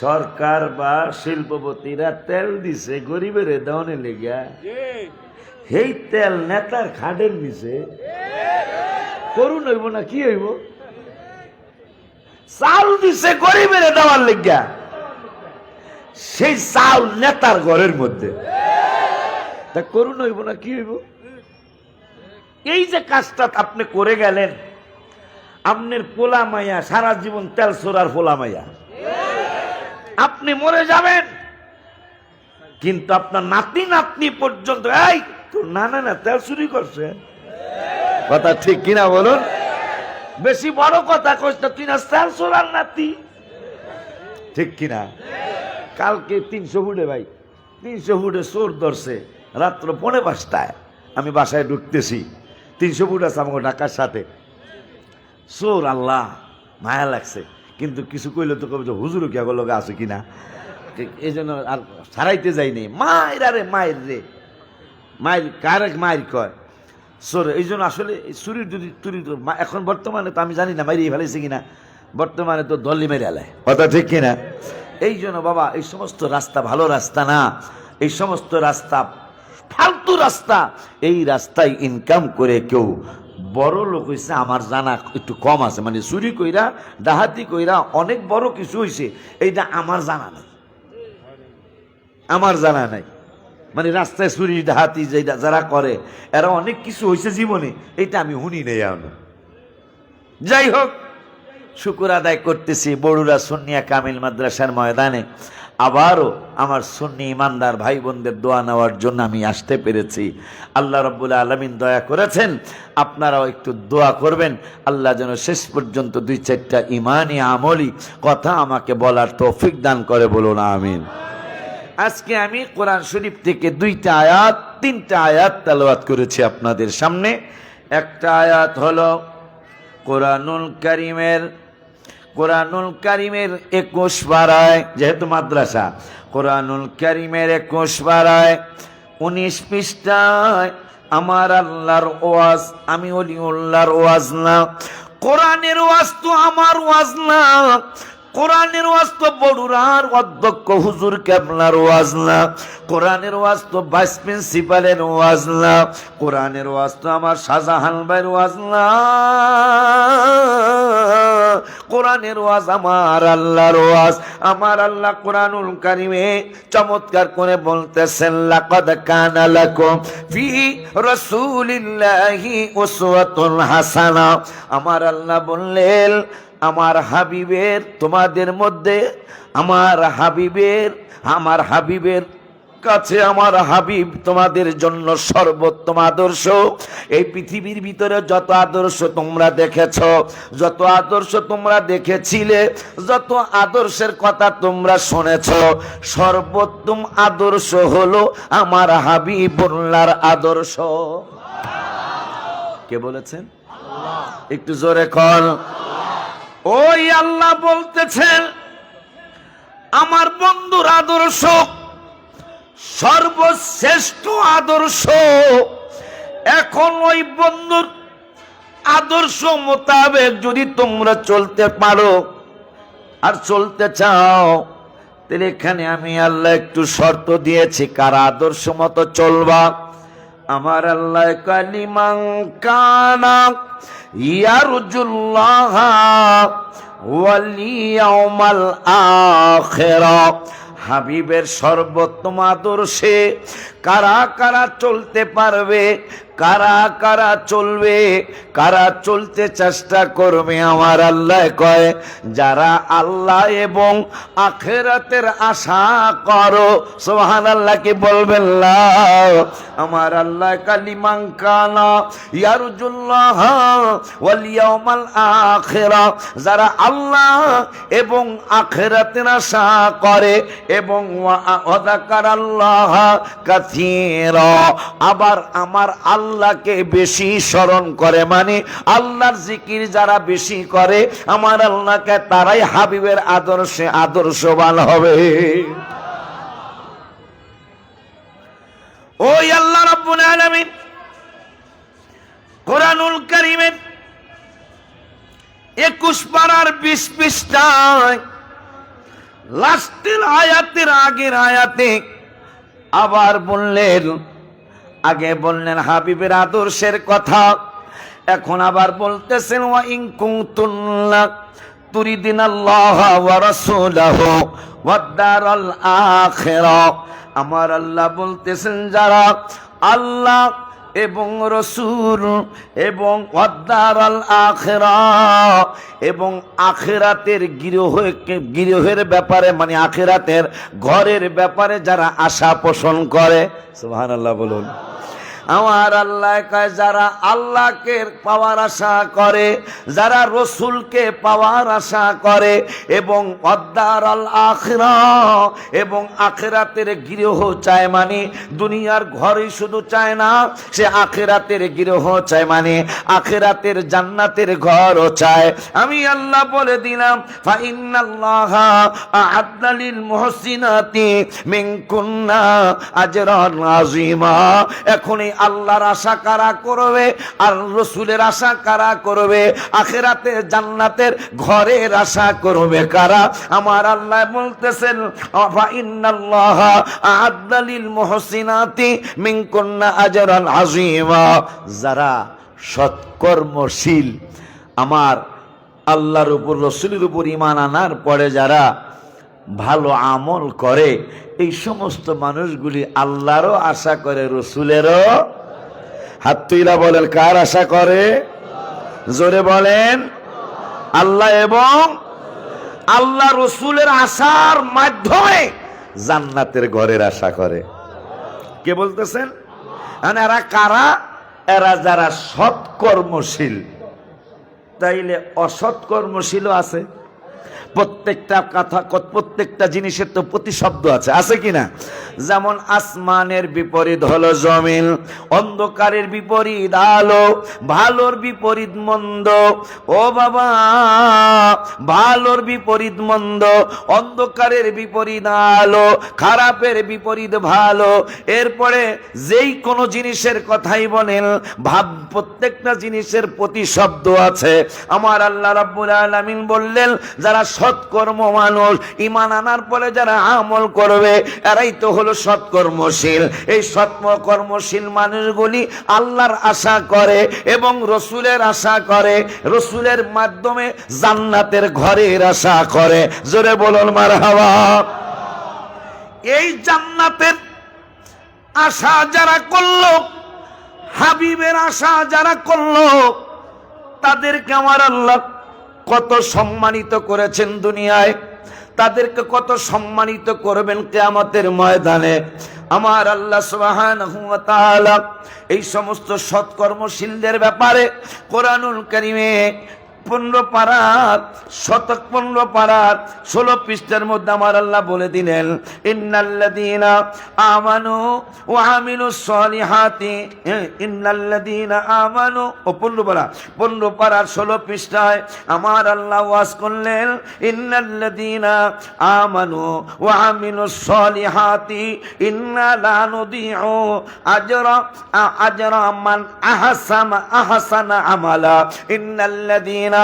সরকার বা শিল্পপতিরা তেল দিছে গরিবের দাওনে লেগা, এই তেল নেতার খাডের নিছে, করুন হইব না কি হইব, চাল দিছে গরিবের দেওয়ার লেগা, সেই চাল নেতার ঘরের মধ্যে, তা করুন হইব না কি হইব? এই যে কাজটা আপনি করে গেলেন, আপনার পোলা মাইয়া সারা জীবন তেল চোরার পোলা মাইয়া, আপনি মরে যাবেন, কিন্তু আপনার নাতি নাতনি পর্যন্ত এই তোর নানা না তেল চুরি করছে, কথা ঠিক কিনা বলুন? বেশি বড় কথা কইস না, তুই না তেল চোরার নাতি, ঠিক কিনা? কালকে 300 ফুটে ভাই, 300 ফুটে চোর ধরছে, রাত্র 4:30 আমি বাসায় ঢুকতেছি, 300 ফুট আছে আমাকে ঢাকার সাথে। সোর আল্লাহ মায়া লাগছে, কিন্তু কিছু কইলে তো কবে হুজুর কি আগর লগে আছে কিনা, এই জন্য আর ছাড়াইতে যাইনি। মায়ের আরে মায়ের রে, মায়ের কারেক মায়ের কয় সোর। এই জন্য আসলে চুরির যদি চুরি এখন বর্তমানে তো আমি জানি না মাইরিয়ে ফেলেছে কিনা, বর্তমানে তো দলি মেরে আলায়, কথা ঠিক কিনা। এই জন্য বাবা এই সমস্ত রাস্তা ভালো রাস্তা না, এই সমস্ত রাস্তা ফালতু রাস্তা। এই রাস্তায় ইনকাম করে কেউ বড় লোক হয়েছে আমার জানা একটু কম আছে, মানে চুরি কইরা ডাহাতি কইরা অনেক বড় কিছু হয়েছে এইটা আমার জানা নাই, আমার জানা নাই। মানে রাস্তায় চুরি ডাহাতি যেটা যারা করে এরা অনেক কিছু হয়েছে জীবনে, এটা আমি শুনি নেই এখনো। যাই হোক, শুকর আদায় করতেছি বড়ুরা সুন্নিয়া কামিল মাদ্রাসার ময়দানে আবারও আমার সুন্নি ইমানদার ভাই বোনদের দোয়া নেওয়ার জন্য আমি আসতে পেরেছি। আল্লাহ রাব্বুল আলামিন দয়া করেছেন, আপনারাও একটু দোয়া করবেন আল্লাহ যেন শেষ পর্যন্ত 2-4টা ইমানি আমলি কথা আমাকে বলার তৌফিক দান করে, বলুন আমিন। আজকে আমি কোরআন শরীফ থেকে 2টা আয়াত 3টা আয়াত তেলাওয়াত করেছি আপনাদের সামনে। একটা আয়াত হলো কোরআনুল কারীমের 21 পারায়, যেহেতু মাদ্রাসা, কোরআনুল কারীমের 21 পারায় 19 পৃষ্ঠায় আমার আল্লাহর ওয়াজ। আমি ওলিউল্লাহর ওয়াজ না, কোরআনের ওয়াজ তো আমার ওয়াজ না, কোরআনের ওয়াজ তো বড়ুরার অধ্যক্ষ হুজুর কেবলার ওয়াজ না, কোরআনের ওয়াজ তো ভাইস প্রিন্সিপালের ওয়াজ না, কোরআনের ওয়াজ তো আমার শাহজাহান ভাইয়ের ওয়াজ না, কোরআনের ওয়াজ আমার আল্লাহর ওয়াজ। আমার আল্লাহ কোরআনুল কারীমে চমৎকার করে বলতেছেন, লাকাদ কানা লাকুম ফি রাসূলিল্লাহি উসওয়াতুন হাসানা। আমার আল্লাহ বললেন আমার হাবিবের তোমাদের মধ্যে, আমার হাবিবের কাছে আমার হাবিব তোমাদের জন্য সর্বোত্তম আদর্শ। এই পৃথিবীর ভিতরে যত আদর্শ তোমরা দেখেছ, যত আদর্শ তোমরা দেখেছিলে, যত আদর্শের কথা তোমরা শুনেছ, সর্বোত্তম আদর্শ হলো আমার হাবিবুল্লাহর আদর্শ। কে বলেছেন? একটু জোরে কর। ওই আল্লাহ বলতেছেন আমার বন্ধুর আদর্শ সর্বশ্রেষ্ঠ আদর্শ। এখন ওই বন্ধুর আদর্শ মোতাবেক যদি তোমরা চলতে পারো আর চলতে চাও, তাহলে এখানে আমি আল্লাহ একটু শর্ত দিয়েছি কারা আদর্শ মতো চলবা। আমার আল্লাহ কালিমান কানা ইয়ারজুল্লাহ ওয়াল ইয়াউমাল আখিরা, হাবিবের সর্বোত্তম আদর্শে কারা কারা চলতে পারবে, কারা কারা চলবে, কারা চলতে চেষ্টা করবে। আমার আল্লাহ কয় যারা আল্লাহ এবং আখিরাতের আশা করো। সুবহানাল্লাহ কি বলবেন না? আমার আল্লাহ কালিমান কানা ইয়ারজুল্লাহ ওয়াল ইয়াউমাল আখিরা, যারা আল্লাহ এবং আখিরাতের আশা করে এবং ওয়াযাকারাল্লাহ কাসীরা, আবার আমার আল্লাহকে বেশি স্মরণ করে, মানে আল্লাহর জিকির যারা বেশি করে আমার আল্লাহকে, তারাই হাবিবের আদর্শে আদর্শবান হবে। ওই আল্লাহ রাব্বুল আলামিন কোরআনুল কারীমের 21 পারার 20 পৃষ্ঠায় লাস্টের আয়াতের আগের আয়াতে আবার বললেন, আগে বললেন হাবিবের আদর্শের কথা, এখন আবার বলতেছেন ওয়া ইন কুনতুন্না তুরিদিনাল্লাহ ওয়া রাসূলাহু ওয়াদ দারাল আখিরা। আমার আল্লাহ বলতেছেন যারা আল্লাহ এবং রসূল এবং ওয়াদ দারাল আখিরা এবং আখিরাতের গৃহের ব্যাপারে, মানে আখিরাতের ঘরের ব্যাপারে যারা আশা পোষণ করে, সুবহানাল্লাহ বলুন। আমার আল্লাহ কয় যারা আল্লাহকে পাওয়ার আশা করে, যারা রসুলকে পাওয়ার আশা করে এবং অদ্দার আল আখিরাহ এবং আখিরাতের গৃহ চায়, মানে দুনিয়ার ঘরই শুধু চায় না, সে আখিরাতের গৃহ চায়, মানে আখিরাতের জান্নাতের ঘরও চায়। আমি আল্লাহ বলে দিলাম ফা ইন্নাল্লাহা আ'আদ্দা লিল মুহসিনাতি মিনকুন্না আজরান আযীমা। এখনই আল্লাহর আশা কারা করবে আর রসুলের আশা কারা করবে, আখিরাতে জান্নাতের ঘরের আশা করবে কারা? আমার আল্লাহ বলতেছেন ফা ইন্নাল্লাহা আ'আদ্দা লিল মুহসিনাতি মিনকুন্না আজরান আযীমা। যারা সৎকর্মশীল, আমার আল্লাহর উপর রসুলের উপর ঈমান আনার পরে যারা ভালো আমল করে, এই সমস্ত মানুষগুলি আল্লাহরও আশা করে, রসুলেরও। হাত তুইলা বলেন কার আশা করে? জোরে বলেন আল্লাহ এবং আল্লাহ রসুলের আশার মাধ্যমে জান্নাতের ঘরের আশা করে। কে বলতেছেন? এরা কারা? এরা যারা সৎকর্মশীল। তাইলে অসৎকর্মশীলও আছে। প্রত্যেকটা কথা, প্রত্যেকটা জিনিসের তো প্রতিশব্দ আছে, আছে কিনা? যেমন আসমানের বিপরীত হলো জমিন, অন্ধকারের বিপরীত আলো, ভালোর বিপরীত মন্দ। ও বাবা, ভালোর বিপরীত মন্দ, অন্ধকারের বিপরীত আলো, খারাপের বিপরীত ভালো। এরপরে যেই কোনো জিনিসের কথাই বলেন, ভাব প্রত্যেকটা জিনিসের প্রতিশব্দ আছে। আমার আল্লাহ রাব্বুল আলামিন বললেন যারা সৎকর্ম মানুষ, ঈমান আনার পরে যারা আমল করবে, এরাই তো হলো সৎকর্মশীল। এই সৎকর্মশীল মানুষগুলি আল্লাহর আশা করে এবং রসুলের আশা করে, রসুলের মাধ্যমে জান্নাতের ঘরের আশা করে। জোরে বলুন মারহাবা। এই জান্নাতের আশা যারা করলো, হাবিবের আশা যারা করলো, তাদেরকে আমার আল্লাহ কত সম্মানিত করেছেন দুনিয়ায়, তাদেরকে কত সম্মানিত করবেন কিয়ামতের ময়দানে। আমার আল্লাহ সুবহানাহু ওয়া তাআলা এই সমস্ত সৎকর্মশীলদের ব্যাপারে কোরআনুল কারীমে 15 পারাত 15 পারাত 16 পৃষ্ঠার মধ্যে আমার আল্লাহ বলে দিলেন ইন্নাল্লাযীনা আমানু ওয়া আমিলুস সলিহাতি, ইন্নাল্লাযীনা আমানু, ও 15 পারাত 16 পৃষ্ঠায় আমার আল্লাহ ওয়াজ করলেন ইন্নাল্লাযীনা আমানু ওয়া আমিলুস সলিহাতি ইন্না লা নুদিউ আজরা মান আহসানা আমালা। ইন্নাল্লাযীনা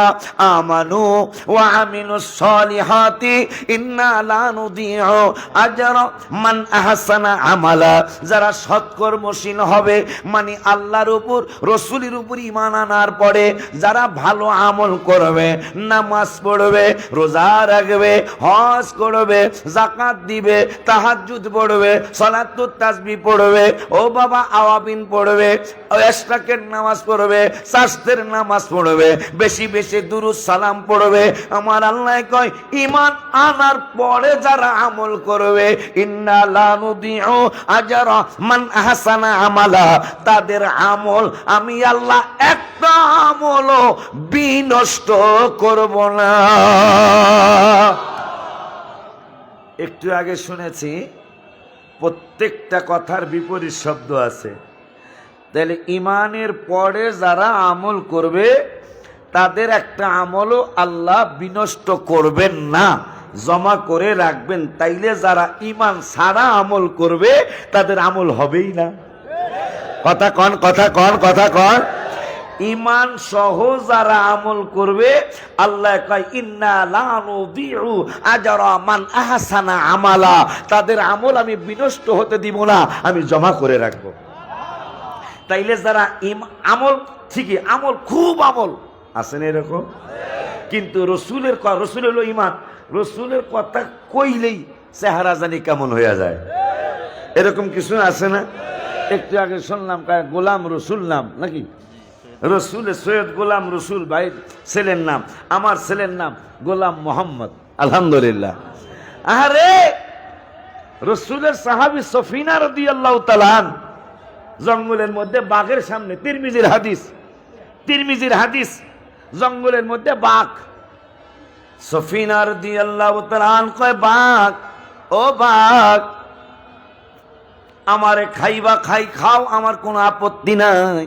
আমানু ওয়া আমিলুস সলিহাতি ইন্না লা নুদিউ আজরা মান আহসানা আমালা। যারা সৎকর্মশীল হবে, মানে আল্লাহর উপর রসুলের উপর ঈমান আনার পরে যারা ভালো আমল করবে, নামাজ পড়বে, রোজা রাখবে, হজ করবে, যাকাত দিবে, তাহাজ্জুদ পড়বে, সালাতুত তাসবিহ পড়বে, ও বাবা আওয়াবিন পড়বে, ইশরাকের নামাজ পড়বে, শাস্তের নামাজ পড়বে, বেশি বেশি দুরূদ সালাম পড়বে। আমার আল্লাহ কয় ঈমান আনার পরে যারা আমল করবে, ইন্না লা নুদিউ আজরা মান আহসানা আমালা, তাদের আমল আমি আল্লাহ একটা আমলও বিনষ্ট করব না। একটু আগে শুনেছি প্রত্যেকটা কথার বিপরীত শব্দ আছে। তাহলে ঈমানের পরে যারা আমল করবে তাদের একটা আমলও আল্লাহ বিনষ্ট করবেন না, জমা করে রাখবেন। তাইলে যারা ঈমান ছাড়া আমল করবে তাদের আমল হবেই না। কথা কন, কথা কন, কথা কন। ঈমান সহ যারা আমল করবে, আল্লাহ কয় ইন্না লা নুদিউ আজরা মান আহসানা আমালা, তাদের আমল আমি বিনষ্ট হতে দিব না, আমি জমা করে রাখবো। তাইলে যারা আমল, ঠিকই আমল, খুব আমল আছে না এরকম, কিন্তু রসুলের রসুল হলো ঈমান, রসুলের কথা কইলেই চেহারা জানি কেমন হয়ে যায়, এরকম কিছু আছে না? একটু আগে শুনলাম গোলাম রসুল নাম নাকি, রসুল সৈয়দ গোলাম রসুল ভাই ছেলের নাম, আমার ছেলের নাম গোলাম মোহাম্মদ। আলহামদুলিল্লাহ। আরে রসুলের সাহাবী সফিনা রাদিয়াল্লাহু তাআলা জঙ্গলের মধ্যে বাঘের সামনে, তিরমিজির হাদিস, জঙ্গলের মধ্যে বাঘ। সফিনা রাদিয়াল্লাহু তাআলা আনহা কয়, বাঘ, ও বাঘ, আমারে খাইবা খাও, আমার কোনো আপত্তি নাই,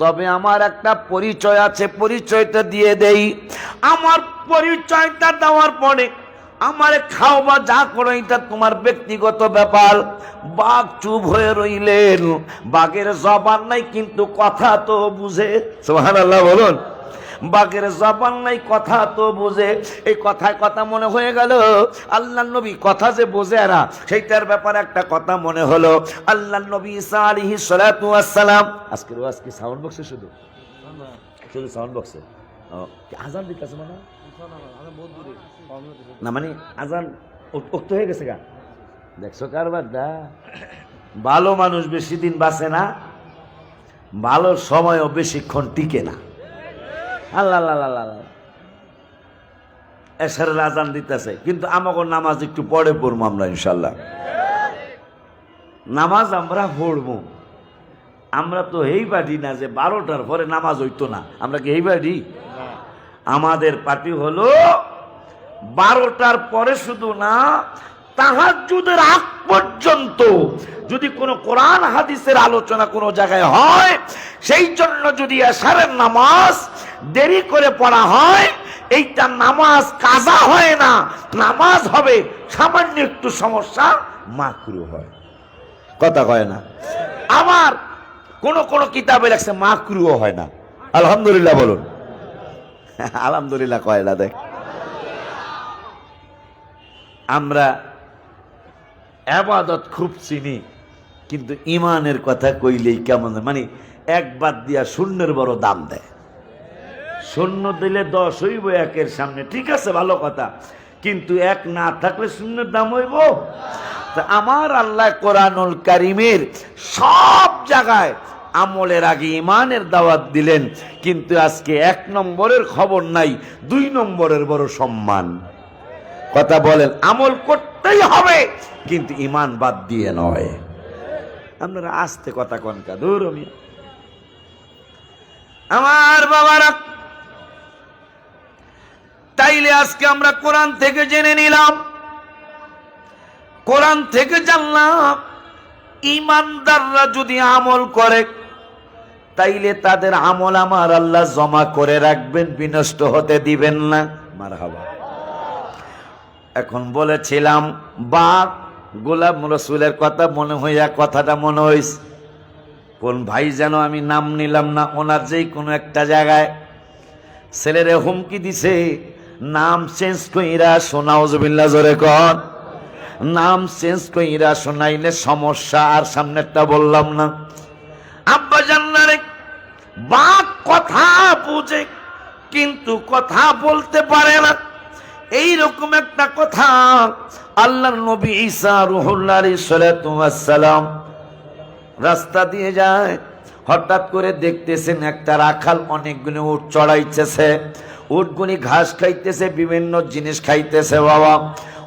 তবে আমার একটা পরিচয় আছে, পরিচয়টা দিয়ে দেই। আমার পরিচয়টা দেওয়ার পরে আমারে খাও বা যা করো এটা তোমার ব্যক্তিগত ব্যাপার। বাঘ চুপ হয়ে রইলেন। বাঘের জবান নাই কিন্তু কথা তো বুঝে। সুবহানাল্লাহ বলুন। বাঘের জবান নাই, কথা তো বুঝে। এই কথায় কথা মনে হয়ে গেল আল্লাহ নবী কথা যে বোঝে এরা, সেইটার ব্যাপারে একটা কথা মনে হলো। আল্লাহ নবী ঈসা আলাইহিস সালাতু ওয়াস সালাম, আজকের ওয়াজ কি সাউন্ড বক্সে? শুধু সাউন্ড বক্সে আজান দিতেছে মানে না, মানে আজান উক্ত হয়ে গেছে গা। দেখছো কারবার দা, ভালো মানুষ বেশি দিন বাঁচে না, ভালো সময়ও বেশিক্ষণ টিকে না। আল্লাহ আল্লাহ, এশারের আজান দিতেছে, কিন্তু আমাকে নামাজ একটু পরে পড়বো আমরা ইনশাল্লাহ। নামাজ আমরা পড়বো। আমরা তো এই পার্টি না যে 12টার পরে নামাজ হইতো না। আমরা কি এই পার্টি? আমাদের পার্টি হলো 12টার পরে শুধু না, তাহাজ্জুদের আগ পর্যন্ত যদি কোনো কোরআন হাদিসের আলোচনা কোনো জায়গায় হয়, সেই জন্য যদি এশারের নামাজ দেরি করে পড়া হয়, এইটা নামাজ কাজা হয় না, নামাজ হবে সামান্য একটু সমস্যা, মাকরুহ হয়। কথা কয় না। আবার কোন কিতাবে লেখছে মাকরুহ হয় না। আলহামদুলিল্লাহ বলুন। আলহামদুলিল্লাহ কয় না। দেখ, আমরা ইবাদত খুব চিনি, কিন্তু ইমানের কথা কইলেই কেমন, মানে এক বাদ দিয়া শূন্যের বড় দাম দেয়। শূন্য দিলে 10 হইব একের সামনে, ঠিক আছে, ভালো কথা, কিন্তু এক না থাকলে শূন্যের দাম হইব। তা আমার আল্লাহ কোরআনুল কারীমের সব জায়গায় আমলের আগে ইমানের দাওয়াত দিলেন, কিন্তু আজকে 1 নম্বরের খবর নাই, 2 নম্বরের বড় সম্মান। কথা বলেন, আমল করতেই হবে কিন্তু ইমান বাদ দিয়ে নয়। আপনারা আস্তে কথা কনকা দূর। আমার বাবারা, তাইলে আজকে আমরা কোরআন থেকে জেনে নিলাম, কোরআন থেকে জানলাম ইমানদাররা যদি আমল করে তাইলে তাদের আমল আমার আল্লাহ জমা করে রাখবেন, বিনষ্ট হতে দিবেন না। মারহাবা। এখন বলেছিলাম বাঘ, গোলাম রসুলের কথা মনে হইয়া কথাটা মনে হইছে। কোন ভাই যেন আমি নাম নিলাম না, ওনার যেই কোনো একটা জায়গায় ছেলেরে হুমকি দিছে, নাম চেঞ্জ কইরা শোনাউজুবিল্লাহ, জোরে কর, নাম চেঞ্জ কইরা শোনাইলে সমস্যা। আর সামনেরটা বললাম না। আব্বা জান্নারে, বাঘ কথা বুঝে কিন্তু কথা বলতে পারে না, এইরকম একটা কথা আল্লাহর নবী ঈসা রুহুল্লাহ আলাইহিস সালাতু ওয়াস সালাম রাস্তা দিয়ে যায়। হঠাৎ করে দেখতেছেন একটা রাখাল অনেকগুলো উট চড়াইতেছে, উটগুলি ঘাস খাইতেছে, বিভিন্ন জিনিস খাইতেছে। বাবা,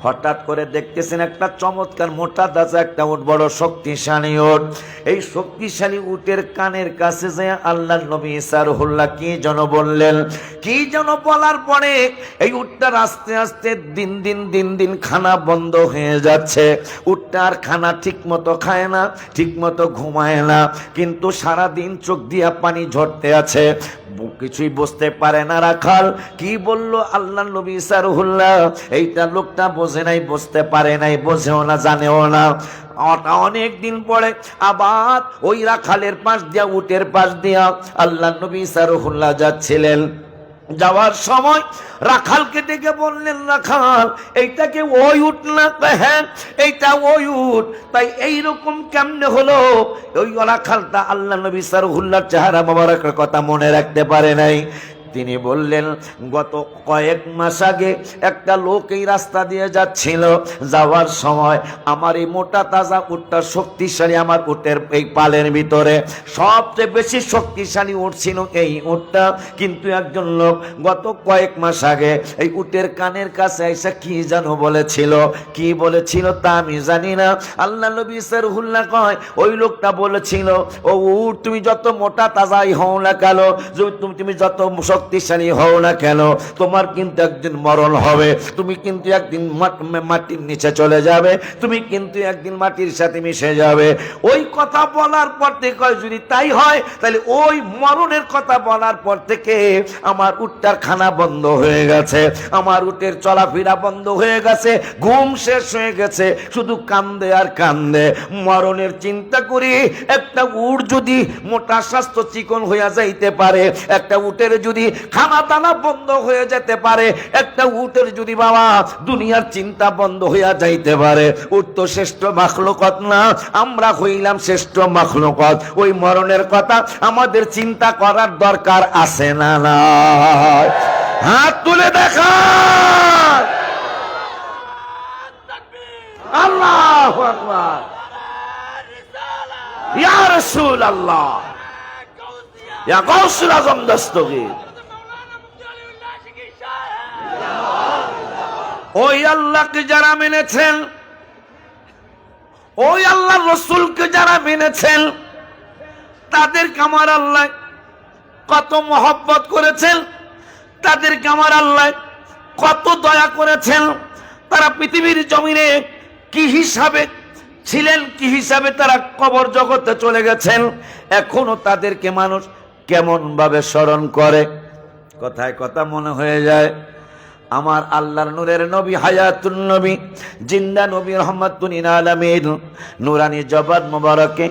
হঠাৎ করে দেখতেছেন একটা চমৎকার মোটা দাঁচা একটা উট, বড় শক্তিশালী উট। এই শক্তিশালী উটের কানের কাছে যে আল্লাহর নবী ঈসা রুহুল্লাহ কি যেন বললেন, কি যেন বলার পরে এই উটটার আস্তে আস্তে দিন দিন খানা বন্ধ হয়ে যাচ্ছে। উটটা আর খানা ঠিক মতো খায় না, ঠিক মতো ঘুমায় না, কিন্তু সারাদিন চোখ দিয়া পানি ঝরতে আছে, কিছুই বুঝতে পারে না। রাখাল কি বলল আল্লাহর নবী ঈসা রুহুল্লাহ, এইটা লোকটা বোঝে নাই, বুঝতে পারে নাই, বোঝেও না, জানেও না। অনেক দিন পরে আবার ওই রাখালের পাশ দিয়া, উটের পাশ দিয়া আল্লাহর নবী ঈসা রুহুল্লাহ যাচ্ছিলেন। যাওয়ার সময় রাখালকে ডেকে বললেন, রাখাল, এইটাকে ওই উট না? হ্যাঁ, এইটা ওই উট। তাই এইরকম কেমনে হলো? ওই রাখালটা আল্লাহ নবী ঈসা রুহুল্লাহর চেহারা মোবারকের কথা মনে রাখতে পারে নাই। তিনি বললেন, গত কয়েক মাস আগে একটা লোক এই রাস্তা দিয়ে যাচ্ছিল, যাওয়ার সময় আমার এই মোটা তাজা উটটা শক্তিশালী, আমার উটের এই পালের ভিতরে সবচেয়ে বেশি শক্তিশালী উট ছিল এই উটটা। কিন্তু একজন লোক গত কয়েক মাস আগে এই উটের কানের কাছে এসে কি যেন বলেছিল, কি বলেছিল তা আমি জানি না। আল্লাহ নবী সারহুল্লাহ কয়, ওই লোকটা বলেছিল, ও উট তুমি যত মোটা তাজাই হও না কেন, তুমি যত শক্তিশালী হও না কেন, তোমার কিন্তু একদিন মরণ হবে, তুমি কিন্তু একদিন মাটির নিচে চলে যাবে, তুমি কিন্তু একদিন মাটির সাথে মিশে যাবে। ওই কথা বলার পর থেকে কয়, যদি তাই হয় তাহলে ওই মরণের কথা বলার পর থেকে আমার উটটার খানা বন্ধ হয়ে গেছে, আমার উটের চলাফেরা বন্ধ হয়ে গেছে, ঘুম শেষ হয়ে গেছে, শুধু কান্দে আর কান্দে। মরণের চিন্তা করি, একটা উট যদি মোটা স্বাস্থ্য চিকন হইয়া যাইতে পারে, একটা উটের যদি খানা দানা বন্ধ হয়ে যেতে পারে, একটা উটের যদি বাবা দুনিয়ার চিন্তা বন্ধ হইয়া যাইতে পারে, উট তো শ্রেষ্ঠ মাখলুকাত না, আমরা হইলাম শ্রেষ্ঠ মাখলুকাত। ওই মরণের কথা আমাদের চিন্তা করার দরকার আছে না? না, হাত তুলে দেখা। আল্লাহু আকবার, ইয়া রাসূলুল্লাহ, ইয়া গাউসুল আযম দস্তগীর। ওই আল্লাহকে যারা মেনেছেন, ওই আল্লাহর রাসূলকে যারা মেনেছেন, তাদেরকে আমার আল্লাহ কত মহব্বত করেছেন, তাদেরকে আমার আল্লাহ কত দয়া করেছেন। তারা পৃথিবীর জমিনে কি হিসাবে ছিলেন, কি হিসাবে তারা কবর জগতে চলে গেছেন, এখনো তাদেরকে মানুষ কেমন ভাবে স্মরণ করে। কথায় কথা মনে হয়ে যায়, আমার আল্লাহর নূরের নবী, হায়াতুন নবী, জিন্দা নবী, রহমাতুন লিল আলামিন, নূরানি জবান মোবারকে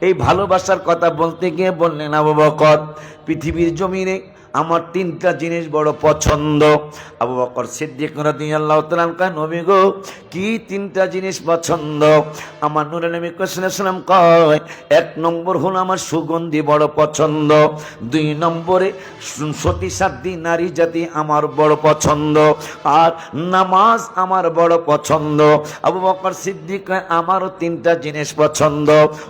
এই ভালোবাসার কথা বলতে গিয়ে বললেন, আবু বকর, পৃথিবীর জমিনে আমার তিনটা জিনিস বড় পছন্দ। আবু বকর সিদ্দিক রাদিয়াল্লাহু তাআলা কয়, নবী গো, কি তিনটা জিনিস পছন্দ? আমার নূরের নবী সাল্লাল্লাহু কয়, এক নম্বর হলো আমার সুগন্ধি বড় পছন্দ, দুই নম্বরে সতী সাধ্বী নারী জাতি আমার বড় পছন্দ, আর নামাজ আমার বড় পছন্দ। আবু বকর সিদ্দিক কয়, আমারও তিনটা জিনিস পছন্দ।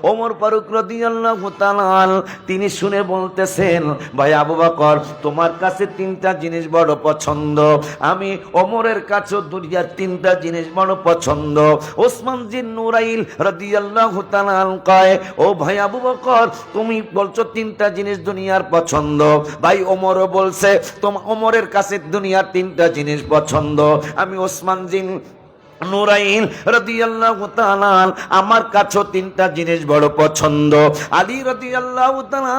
ওমর ফারুক রাদিয়াল্লাহু তাআলা তিনি শুনে বলতেছেন, ভাই আবু বকর, তোমার কাছে তিনটা জিনিস বড় পছন্দ, আমি ওমরের কাছে দুনিয়ার তিনটা জিনিস বড় পছন্দ। ওসমান জিন নুরাইল রাদিয়াল্লাহু তাআলা কয়, ও ভাই আবু বকর, তুমি বলছো তিনটা জিনিস দুনিয়ার পছন্দ, ভাই ওমরও বলছে ওমরের কাছে দুনিয়ার তিনটা জিনিস পছন্দ, আমি ওসমান জিন নুরাইন রাদিয়াল্লাহু তাআলা আমার কাছে তিনটা জিনিস বড় পছন্দ। আলী রাদিয়াল্লাহু তাআলা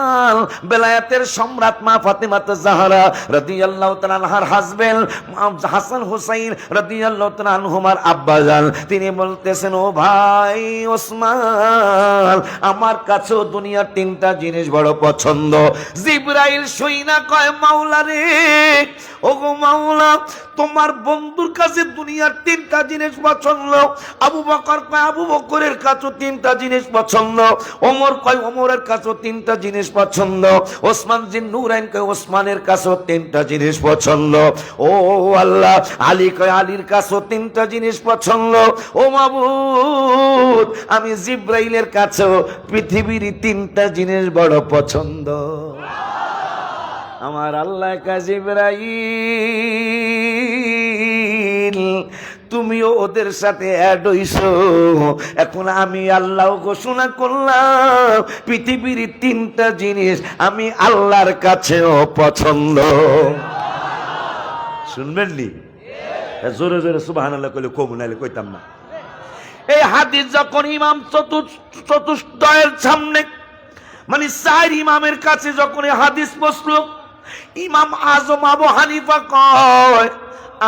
বেলায়েতের সম্রাট মা ফাতেমা জাহরা রাদিয়াল্লাহু তাআলা আনহার হাজবেন্ড হাসান হুসাইন রাদিয়াল্লাহু তাআলা আনহুমার আব্বাজান, তিনি বলতেছেন, ও ভাই ওসমান, আমার কাছে দুনিয়ার তিনটা জিনিস বড় পছন্দ। জিবরাইল শুইনা কয়, মাওলা রে, ওগো মাওলা, তোমার বন্ধুর কাছে দুনিয়ার তিনটা জিনিস পছন্দ। আবু বকর কয়, আবু বকরের কাছে তিনটা জিনিস পছন্দ। ওমর কয়, ওমরের কাছে তিনটা জিনিস পছন্দ। ওসমান জিন নুরাইন কয়, ওসমানের কাছে তিনটা জিনিস পছন্দ। ও আল্লাহ, আলী কয়, আলীর কাছে তিনটা জিনিস পছন্দ। ও মাবুদ, আমি জিবরাইলের কাছেও পৃথিবীর তিনটা জিনিস বড় পছন্দ। আমার আল্লাহ কা জিবরাইল, তুমিও ওদের সাথে অ্যাড হইছো। এখন আমি আল্লাহ ঘোষণা করলাম, পৃথিবীর তিনটা জিনিস আমি আল্লাহর কাছেও পছন্দ। শুনবেন নি? জোরে জোরে সুবহানাল্লাহ কইলে কম, নাইলে কইতাম না। এই হাদিস যখন ইমাম চতুষ্টয়ের সামনে, মানে চার ইমামের কাছে যখন এই হাদিস বসলো, ইমাম আজম আবু হানিফা কয়,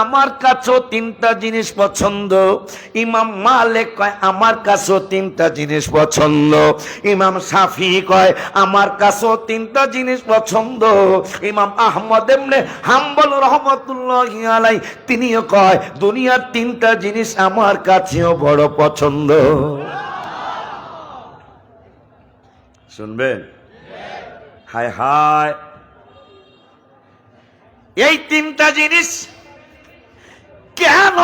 আমার কাছেও তিনটা জিনিস পছন্দ। ইমাম মালিক কয়, আমার কাছেও তিনটা জিনিস পছন্দ। ইমাম শাফি কয়, আমার কাছেও তিনটা জিনিস পছন্দ। ইমাম আহমদ ইবনে হাম্বল রাহমাতুল্লাহি আলাইহি তিনিও কয়, দুনিয়ার তিনটা জিনিস আমার কাছেও বড় পছন্দ। শুনবেন? হায় হায়, এই তিনটা জিনিস কেন